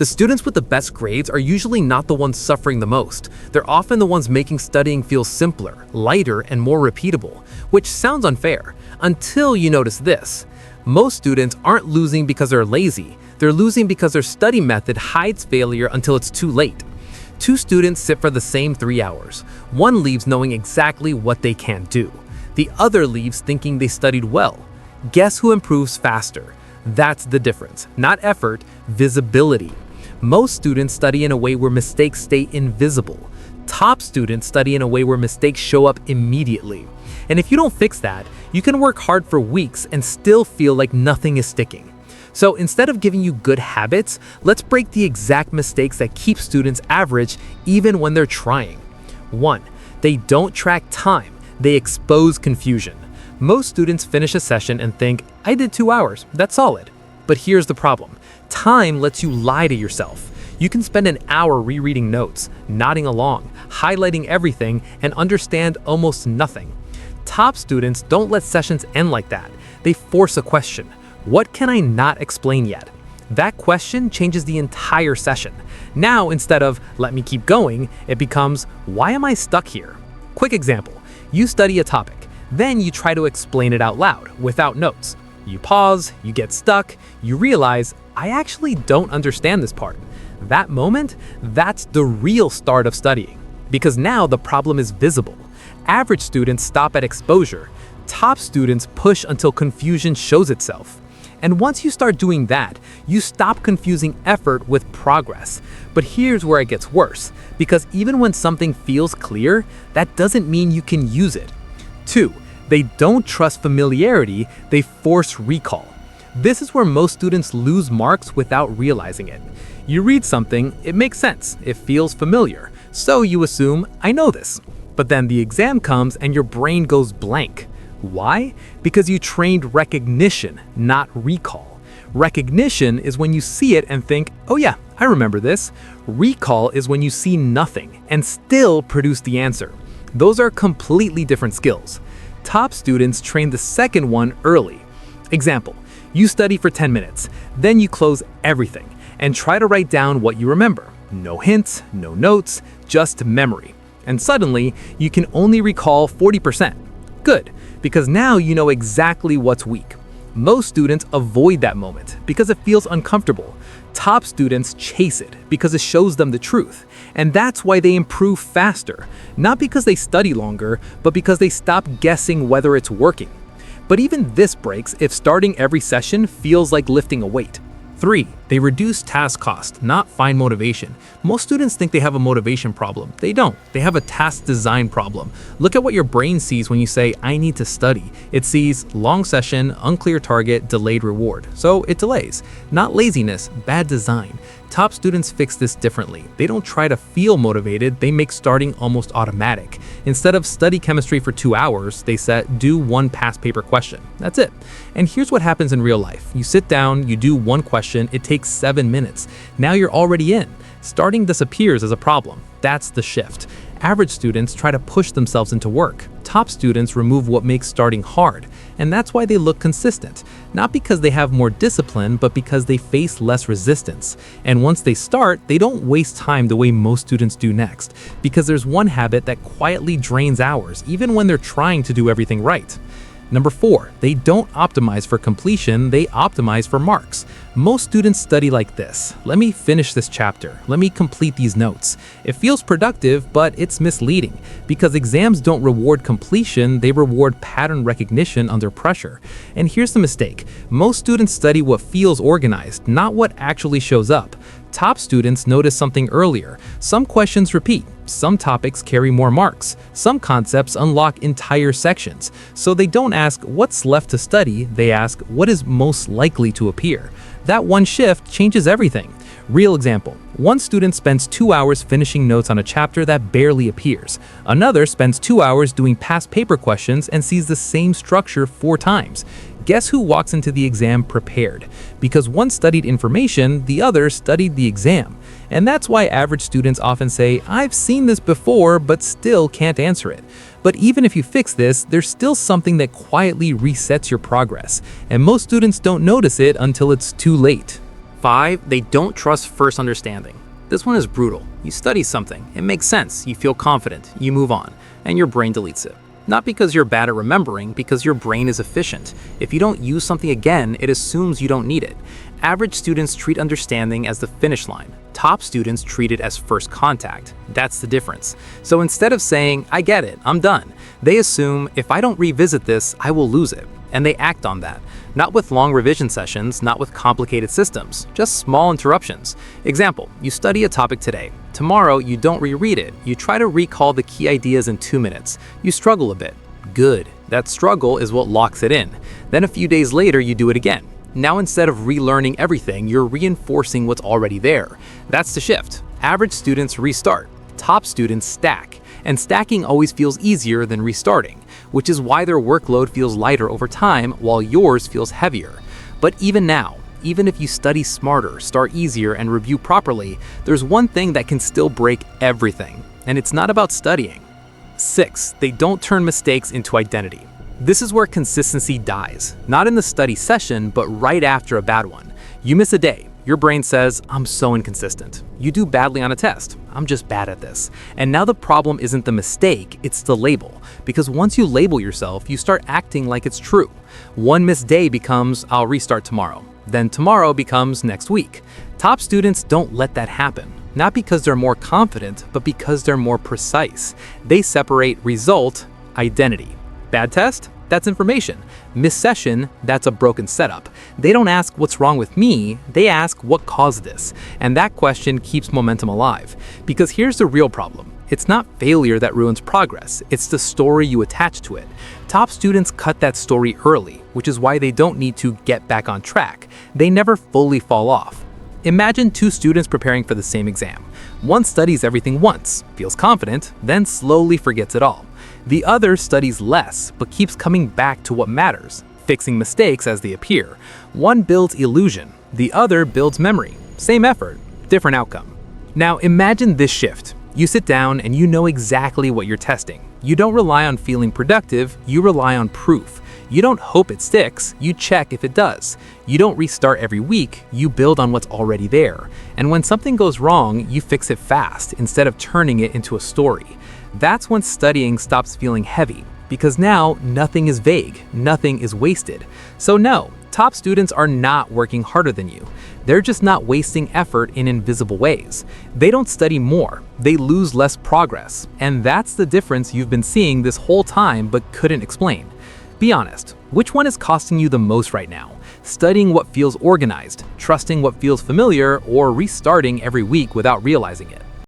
The students with the best grades are usually not the ones suffering the most. They're often the ones making studying feel simpler, lighter, and more repeatable, which sounds unfair, until you notice this. Most students aren't losing because they're lazy. They're losing because their study method hides failure until it's too late. Two students sit for the same 3 hours. One leaves knowing exactly what they can't do. The other leaves thinking they studied well. Guess who improves faster? That's the difference. Not effort, visibility. Most students study in a way where mistakes stay invisible. Top students study in a way where mistakes show up immediately. And if you don't fix that, you can work hard for weeks and still feel like nothing is sticking. So instead of giving you good habits, let's break the exact mistakes that keep students average even when they're trying. 1. They don't track time. They expose confusion. Most students finish a session and think, I did 2 hours, that's solid. But here's the problem. Time lets you lie to yourself. You can spend an hour rereading notes, nodding along, highlighting everything, and understand almost nothing. Top students don't let sessions end like that. They force a question. What can I not explain yet? That question changes the entire session. Now, instead of, let me keep going, it becomes, why am I stuck here? Quick example. You study a topic, then you try to explain it out loud, without notes. You pause, you get stuck, you realize, I actually don't understand this part. That moment, that's the real start of studying, because now the problem is visible. Average students stop at exposure. Top students push until confusion shows itself. And once you start doing that, you stop confusing effort with progress. But here's where it gets worse, because even when something feels clear, that doesn't mean you can use it. 2. They don't trust familiarity, they force recall. This is where most students lose marks without realizing it. You read something, it makes sense, it feels familiar, so you assume, I know this. But then the exam comes and your brain goes blank. Why? Because you trained recognition, not recall. Recognition is when you see it and think, oh yeah, I remember this. Recall is when you see nothing and still produce the answer. Those are completely different skills. Top students train the second one early. Example, you study for 10 minutes, then you close everything and try to write down what you remember. No hints, no notes, just memory. And suddenly, you can only recall 40%. Good, because now you know exactly what's weak. Most students avoid that moment because it feels uncomfortable. Top students chase it because it shows them the truth. And that's why they improve faster. Not because they study longer, but because they stop guessing whether it's working. But even this breaks if starting every session feels like lifting a weight. 3. They reduce task cost, not find motivation. Most students think they have a motivation problem. They don't. They have a task design problem. Look at what your brain sees when you say, I need to study. It sees long session, unclear target, delayed reward. So it delays. Not laziness, bad design. Top students fix this differently. They don't try to feel motivated, they make starting almost automatic. Instead of study chemistry for 2 hours, they set do one past paper question. That's it. And here's what happens in real life. You sit down, you do one question, it takes 7 minutes. Now you're already in. Starting disappears as a problem. That's the shift. Average students try to push themselves into work. Top students remove what makes starting hard. And that's why they look consistent. Not because they have more discipline, but because they face less resistance. And once they start, they don't waste time the way most students do next. Because there's one habit that quietly drains hours, even when they're trying to do everything right. Number 4, they don't optimize for completion, they optimize for marks. Most students study like this. Let me finish this chapter. Let me complete these notes. It feels productive, but it's misleading because exams don't reward completion, they reward pattern recognition under pressure. And here's the mistake. Most students study what feels organized, not what actually shows up. Top students notice something earlier. Some questions repeat. Some topics carry more marks. Some concepts unlock entire sections. So they don't ask what's left to study, they ask what is most likely to appear. That one shift changes everything. Real example. One student spends 2 hours finishing notes on a chapter that barely appears. Another spends 2 hours doing past paper questions and sees the same structure 4 times. Guess who walks into the exam prepared? Because one studied information, the other studied the exam. And that's why average students often say, I've seen this before, but still can't answer it. But even if you fix this, there's still something that quietly resets your progress. And most students don't notice it until it's too late. 5. They don't trust first understanding. This one is brutal. You study something, it makes sense, you feel confident, you move on, and your brain deletes it. Not because you're bad at remembering, because your brain is efficient. If you don't use something again, it assumes you don't need it. Average students treat understanding as the finish line. Top students treat it as first contact. That's the difference. So instead of saying, I get it, I'm done, they assume if I don't revisit this, I will lose it. And they act on that. Not with long revision sessions, not with complicated systems, just small interruptions. Example, you study a topic today. Tomorrow, you don't reread it. You try to recall the key ideas in 2 minutes. You struggle a bit. Good. That struggle is what locks it in. Then a few days later, you do it again. Now instead of relearning everything, you're reinforcing what's already there. That's the shift. Average students restart. Top students stack. And stacking always feels easier than restarting, which is why their workload feels lighter over time while yours feels heavier. But even now, even if you study smarter, start easier, and review properly, there's one thing that can still break everything, and it's not about studying. 6. They don't turn mistakes into identity. This is where consistency dies, not in the study session, but right after a bad one. You miss a day. Your brain says, I'm so inconsistent. You do badly on a test. I'm just bad at this. And now the problem isn't the mistake, it's the label. Because once you label yourself, you start acting like it's true. One missed day becomes, I'll restart tomorrow. Then tomorrow becomes next week. Top students don't let that happen. Not because they're more confident, but because they're more precise. They separate result, identity. Bad test? That's information. Missed session, that's a broken setup. They don't ask what's wrong with me, they ask what caused this. And that question keeps momentum alive. Because here's the real problem. It's not failure that ruins progress, it's the story you attach to it. Top students cut that story early, which is why they don't need to get back on track. They never fully fall off. Imagine 2 students preparing for the same exam. One studies everything once, feels confident, then slowly forgets it all. The other studies less, but keeps coming back to what matters, fixing mistakes as they appear. One builds illusion, the other builds memory. Same effort, different outcome. Now imagine this shift. You sit down and you know exactly what you're testing. You don't rely on feeling productive, you rely on proof. You don't hope it sticks, you check if it does. You don't restart every week, you build on what's already there. And when something goes wrong, you fix it fast instead of turning it into a story. That's when studying stops feeling heavy, because now nothing is vague, nothing is wasted. So no, top students are not working harder than you. They're just not wasting effort in invisible ways. They don't study more, they lose less progress. And that's the difference you've been seeing this whole time but couldn't explain. Be honest, which one is costing you the most right now? Studying what feels organized, trusting what feels familiar, or restarting every week without realizing it?